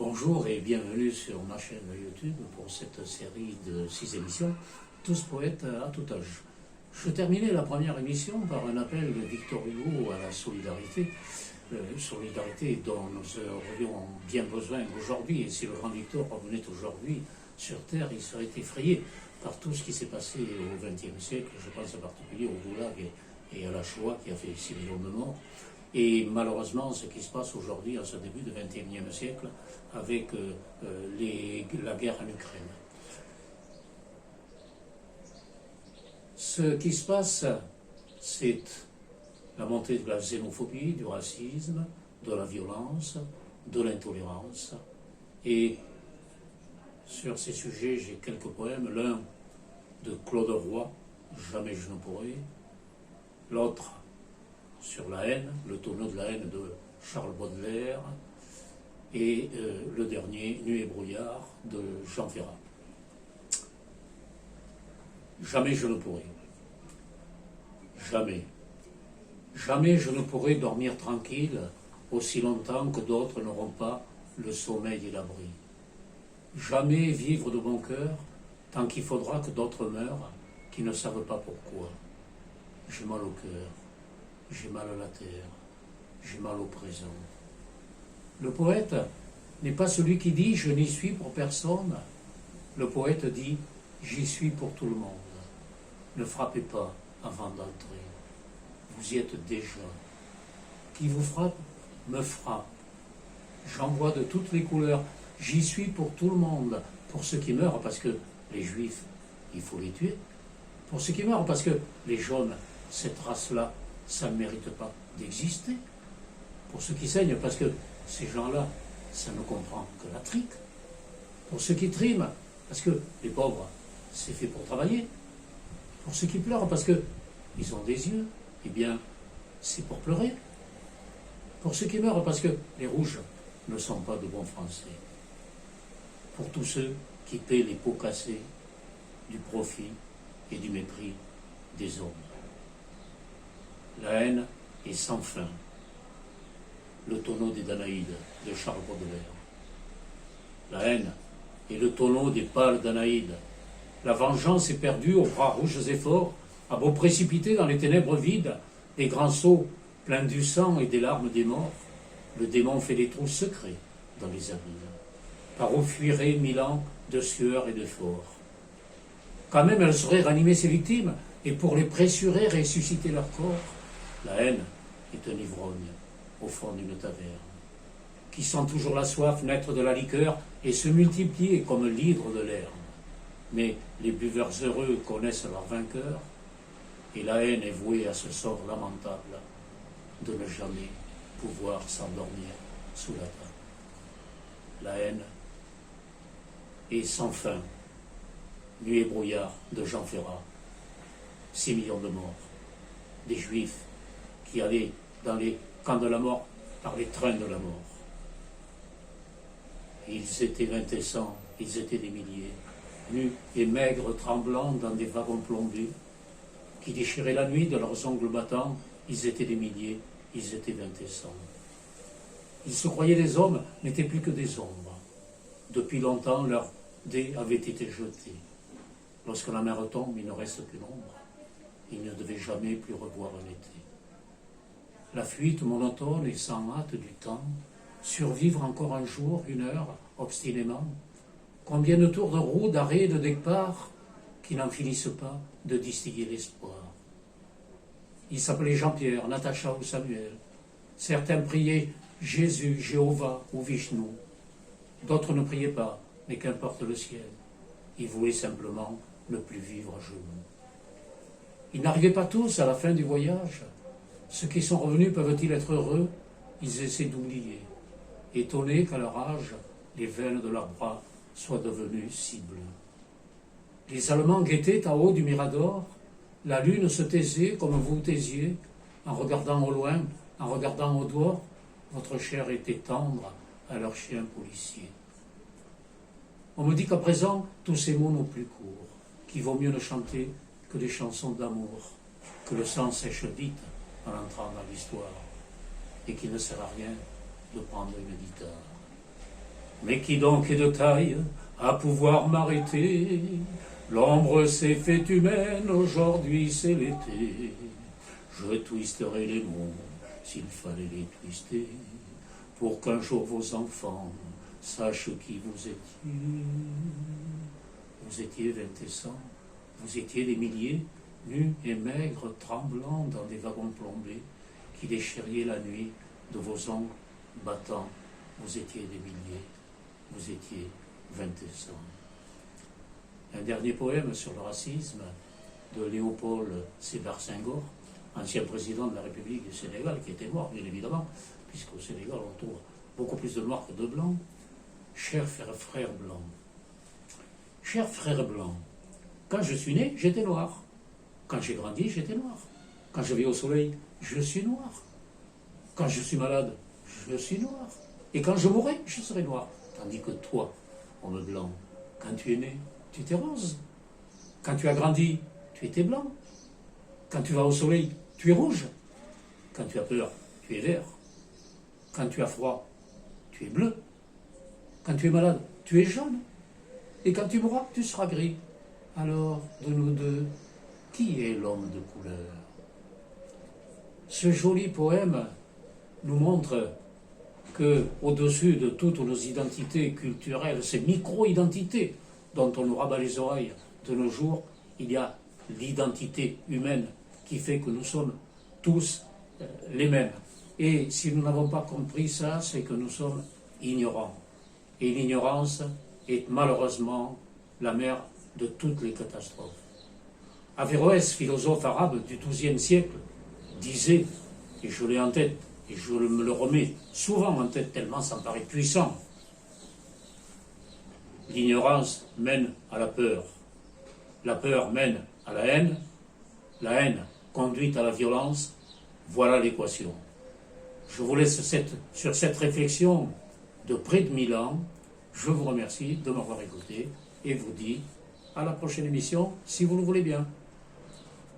Bonjour et bienvenue sur ma chaîne YouTube pour cette série de 6 émissions, tous poètes à tout âge. Je terminais la première émission par un appel de Victor Hugo à la solidarité, solidarité dont nous aurions bien besoin aujourd'hui, et si le grand Victor revenait aujourd'hui sur Terre, il serait effrayé par tout ce qui s'est passé au XXe siècle, je pense en particulier au Goulag et à la Shoah qui a fait 6 millions de morts. Et malheureusement, ce qui se passe aujourd'hui, en ce début du XXIe siècle, avec la guerre en Ukraine. Ce qui se passe, c'est la montée de la xénophobie, du racisme, de la violence, de l'intolérance. Et sur ces sujets, j'ai quelques poèmes. L'un de Claude Roy, « Jamais je ne pourrai ». L'autre, sur la haine, le tonneau de la haine de Charles Baudelaire, et le dernier, Nuit et brouillard, de Jean Ferrat. Jamais je ne pourrai. Jamais. Jamais je ne pourrai dormir tranquille aussi longtemps que d'autres n'auront pas le sommeil et l'abri. Jamais vivre de bon cœur tant qu'il faudra que d'autres meurent qui ne savent pas pourquoi. J'ai mal au cœur. J'ai mal à la terre, j'ai mal au présent. Le poète n'est pas celui qui dit « je n'y suis pour personne ». Le poète dit « j'y suis pour tout le monde ». Ne frappez pas avant d'entrer. Vous y êtes déjà. Qui vous frappe, me frappe. J'en vois de toutes les couleurs. J'y suis pour tout le monde. Pour ceux qui meurent, parce que les juifs, il faut les tuer. Pour ceux qui meurent, parce que les jaunes, cette race-là, ça ne mérite pas d'exister. Pour ceux qui saignent, parce que ces gens-là, ça ne comprend que la trique. Pour ceux qui triment, parce que les pauvres, c'est fait pour travailler. Pour ceux qui pleurent, parce qu'ils ont des yeux, eh bien, c'est pour pleurer. Pour ceux qui meurent, parce que les rouges ne sont pas de bons Français. Pour tous ceux qui paient les pots cassés du profit et du mépris des hommes. La haine est sans fin. Le tonneau des Danaïdes de Charles Baudelaire. La haine est le tonneau des pâles Danaïdes. La vengeance est perdue aux bras rouges et forts, à beau précipiter dans les ténèbres vides des grands seaux pleins du sang et des larmes des morts. Le démon fait des trous secrets dans les abîmes. Par où fuiraient 1000 ans de sueur et d'efforts. Quand même, elle saurait ranimer ses victimes et pour les pressurer ressusciter leur corps. La haine est un ivrogne au fond d'une taverne, qui sent toujours la soif naître de la liqueur et se multiplier comme l'hydre de l'herbe. Mais les buveurs heureux connaissent leur vainqueur, et la haine est vouée à ce sort lamentable de ne jamais pouvoir s'endormir sous la table. La haine est sans fin. Nuit et brouillard de Jean Ferrat. 6 millions de morts. Des juifs qui allaient dans les camps de la mort par les trains de la mort. Ils étaient 2100, ils étaient des milliers, nus et maigres, tremblants dans des wagons plombés, qui déchiraient la nuit de leurs ongles battants. Ils étaient des milliers, ils étaient 2100. Ils se croyaient des hommes, n'étaient plus que des ombres. Depuis longtemps, leurs dés avaient été jetés. Lorsque la mer tombe, il ne reste qu'une ombre. Ils ne devaient jamais plus revoir un été. La fuite monotone et sans hâte du temps, survivre encore un jour, une heure, obstinément. Combien de tours de roue, d'arrêt, de départ, qui n'en finissent pas de distiller l'espoir. Ils s'appelaient Jean-Pierre, Natacha ou Samuel. Certains priaient Jésus, Jéhovah ou Vishnu. D'autres ne priaient pas, mais qu'importe le ciel. Ils voulaient simplement ne plus vivre à genoux. Ils n'arrivaient pas tous à la fin du voyage. Ceux qui sont revenus peuvent-ils être heureux? Ils essaient d'oublier, étonnés qu'à leur âge, les veines de leurs bras soient devenues si bleues. Les Allemands guettaient en haut du Mirador. La lune se taisait comme vous taisiez, en regardant au loin, en regardant au dehors. Votre chair était tendre à leur chien policier. On me dit qu'à présent, tous ces mots n'ont plus cours, qu'il vaut mieux ne chanter que des chansons d'amour, que le sang sèche vite en entrant dans l'histoire, et qu'il ne sert à rien de prendre une guitare. Mais qui donc est de taille à pouvoir m'arrêter? L'ombre s'est faite humaine, aujourd'hui c'est l'été. Je twisterai les mots s'il fallait les twister, pour qu'un jour vos enfants sachent qui vous étiez. Vous étiez 20 et 100, vous étiez des milliers, nus et maigres, tremblants dans des wagons plombés, qui déchiriez la nuit de vos ongles battants. Vous étiez des milliers, vous étiez 20 et 100. Un dernier poème sur le racisme de Léopold Sédar Senghor, ancien président de la République du Sénégal, qui était mort, bien évidemment, puisqu'au Sénégal on trouve beaucoup plus de noirs que de blancs. Chers frères blancs, chers frères blancs, quand je suis né, j'étais noir. Quand j'ai grandi, j'étais noir. Quand je vais au soleil, je suis noir. Quand je suis malade, je suis noir. Et quand je mourrai, je serai noir. Tandis que toi, homme blanc, quand tu es né, tu étais rose. Quand tu as grandi, tu étais blanc. Quand tu vas au soleil, tu es rouge. Quand tu as peur, tu es vert. Quand tu as froid, tu es bleu. Quand tu es malade, tu es jaune. Et quand tu mourras, tu seras gris. Alors, de nous deux, qui est l'homme de couleur? Ce joli poème nous montre que, au-dessus de toutes nos identités culturelles, ces micro-identités dont on nous rabat les oreilles de nos jours, il y a l'identité humaine qui fait que nous sommes tous les mêmes. Et si nous n'avons pas compris ça, c'est que nous sommes ignorants. Et l'ignorance est malheureusement la mère de toutes les catastrophes. Averroès, philosophe arabe du XIIe siècle, disait, et je l'ai en tête, et je me le remets souvent en tête tellement ça me paraît puissant, l'ignorance mène à la peur mène à la haine conduit à la violence, voilà l'équation. Je vous laisse sur cette réflexion de près de 1000 ans. Je vous remercie de m'avoir écouté et vous dis à la prochaine émission si vous le voulez bien.